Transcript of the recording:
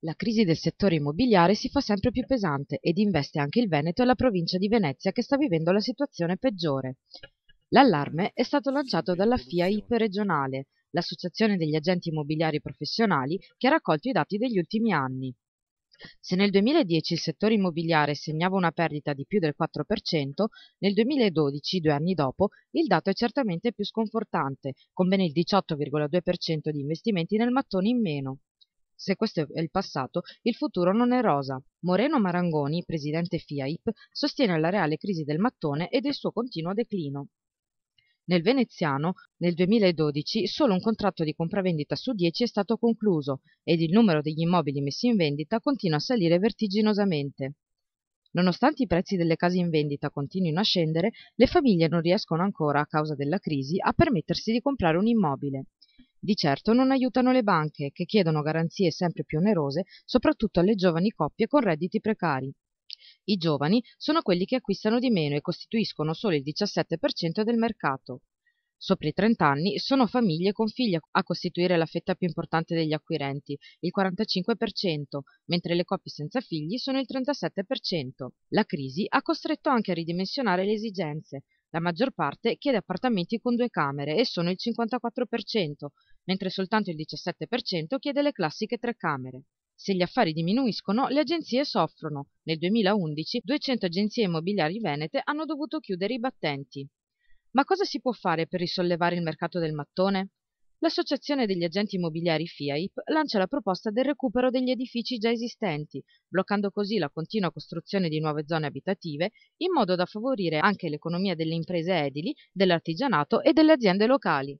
La crisi del settore immobiliare si fa sempre più pesante ed investe anche il Veneto e la provincia di Venezia che sta vivendo la situazione peggiore. L'allarme è stato lanciato dalla FIAIP regionale, l'associazione degli agenti immobiliari professionali, che ha raccolto i dati degli ultimi anni. Se nel 2010 il settore immobiliare segnava una perdita di più del 4%, nel 2012, 2 anni dopo, il dato è certamente più sconfortante, con ben il 18,2% di investimenti nel mattone in meno. Se questo è il passato, il futuro non è rosa. Moreno Marangoni, presidente FIAIP, sostiene la reale crisi del mattone e del suo continuo declino. Nel veneziano, nel 2012, solo un contratto di compravendita su 10 è stato concluso ed il numero degli immobili messi in vendita continua a salire vertiginosamente. Nonostante i prezzi delle case in vendita continuino a scendere, le famiglie non riescono ancora, a causa della crisi, a permettersi di comprare un immobile. Di certo non aiutano le banche, che chiedono garanzie sempre più onerose, soprattutto alle giovani coppie con redditi precari. I giovani sono quelli che acquistano di meno e costituiscono solo il 17% del mercato. Sopra i 30 anni sono famiglie con figli a costituire la fetta più importante degli acquirenti, il 45%, mentre le coppie senza figli sono il 37%. La crisi ha costretto anche a ridimensionare le esigenze. La maggior parte chiede appartamenti con 2 camere e sono il 54%, mentre soltanto il 17% chiede le classiche 3 camere. Se gli affari diminuiscono, le agenzie soffrono. Nel 2011 200 agenzie immobiliari venete hanno dovuto chiudere i battenti. Ma cosa si può fare per risollevare il mercato del mattone? L'associazione degli agenti immobiliari FIAIP lancia la proposta del recupero degli edifici già esistenti, bloccando così la continua costruzione di nuove zone abitative, in modo da favorire anche l'economia delle imprese edili, dell'artigianato e delle aziende locali.